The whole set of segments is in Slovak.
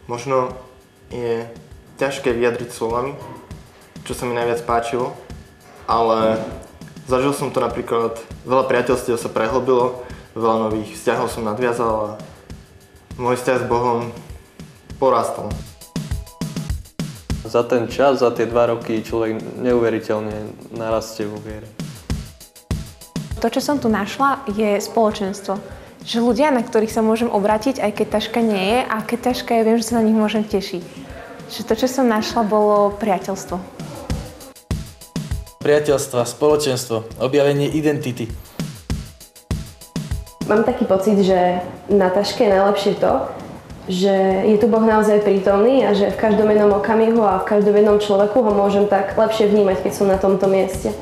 Možno je ťažké vyjadriť slovami, čo sa mi najviac páčilo, ale zažil som to napríklad, veľa priateľstiev sa prehlbilo, veľa nových vzťahov som nadviazal a môj vzťah s Bohom porastol. Za ten čas, za tie 2 roky človek neuveriteľne narastie vo viere. To, čo som tu našla, je spoločenstvo. Že ľudia, na ktorých sa môžem obrátiť, aj keď ťažká nie je, a keď ťažká je, viem, že sa na nich môžem tešiť. Že to, čo som našla, bolo priateľstvo. Priateľstva, spoločenstvo, objavenie identity. Mám taký pocit, že na taške je najlepšie to, že je tu Boh naozaj prítomný a že v každom jednom okamihu a v každom jednom človeku ho môžem tak lepšie vnímať, keď som na tomto mieste.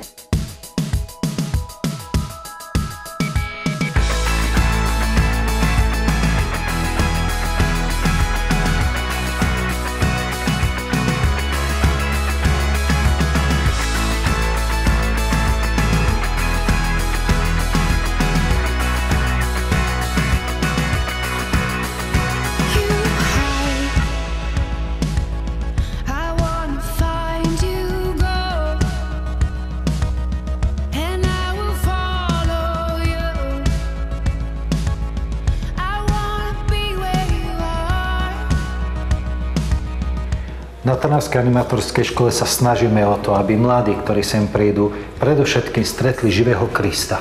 Na Trnavskej animátorskej škole sa snažíme o to, aby mladí, ktorí sem prídu, predovšetkým stretli živého Krista.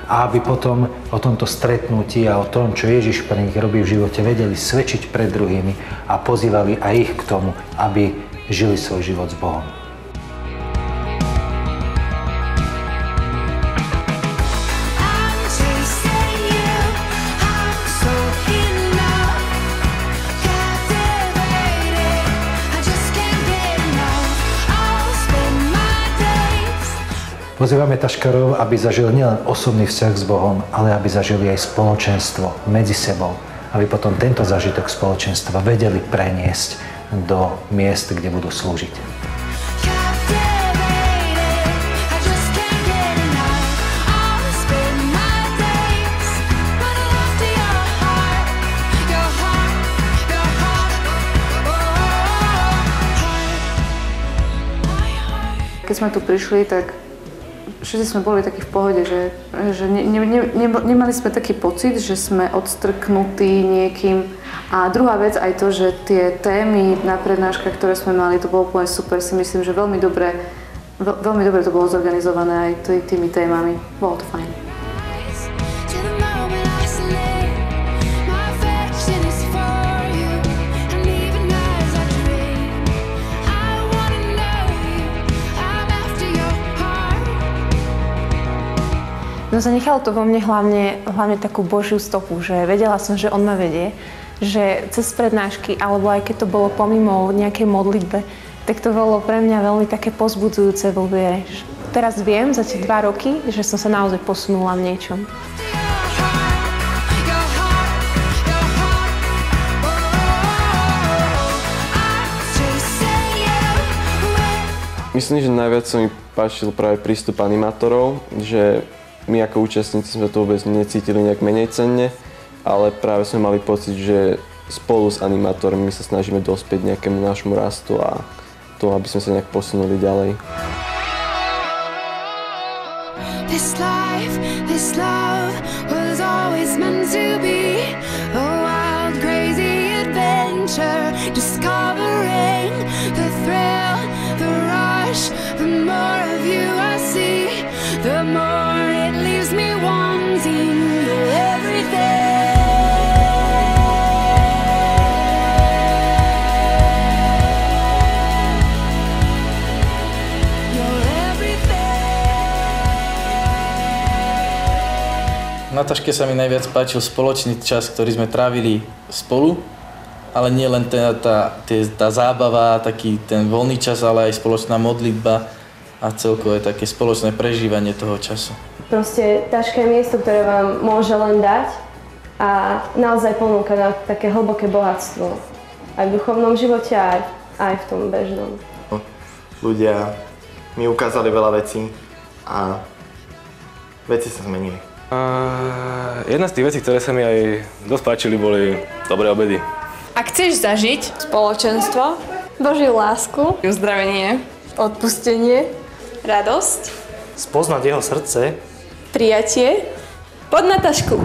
A aby potom o tomto stretnutí a o tom, čo Ježiš pre nich robí v živote, vedeli svedčiť pred druhými a pozývali aj ich k tomu, aby žili svoj život s Bohom. Pozývame taškarov, aby zažili nielen osobný vzťah s Bohom, ale aby zažili aj spoločenstvo medzi sebou. Aby potom tento zážitok spoločenstva vedeli preniesť do miest, kde budú slúžiť. Keď sme tu prišli, tak všetci sme boli takí v pohode, že nemali sme taký pocit, že sme odstrknutí niekým. A druhá vec aj to, že tie témy na prednáškach, ktoré sme mali, to bolo úplne super. Si myslím, že veľmi dobre to bolo zorganizované aj tými témami. Bolo to fajn. No zanechalo to vo mne hlavne takú Božiu stopu, že vedela som, že On ma vedie, že cez prednášky, alebo aj keď to bolo pomimo nejakej modlitbe, tak to bolo pre mňa veľmi také povzbudzujúce vo viere. Teraz viem za tie 2 roky, že som sa naozaj posunula v niečom. Myslím, že najviac sa mi páčil práve prístup animátorov, že my ako účastníci sme to vôbec necítili nejak menej cenne, ale práve sme mali pocit, že spolu s animátormi sa snažíme dospieť nejakému nášmu rastu a to, aby sme sa nejak posunuli ďalej. This life, this love was always meant to be a wild, crazy adventure, discovering the thrill, the rush, the more of you I see, the more it leaves me wanting everything. Na taške sa mi najviac páčil spoločný čas, ktorý sme trávili spolu, ale nie len tá zábava, taký ten voľný čas, ale aj spoločná modlitba a celkové také spoločné prežívanie toho času. Proste taška je miesto, ktoré vám môže len dať a naozaj ponúka na také hlboké bohatstvo. Aj v duchovnom živote, aj v tom bežnom. Ľudia mi ukázali veľa vecí a veci sa zmenili. Jedna z tých vecí, ktoré sa mi aj dosť páčili, boli dobré obedy. Ak chceš zažiť Spoločenstvo, Božiu lásku, uzdravenie, odpustenie, radosť, Spoznať jeho srdce, prijatie, pod Natašku.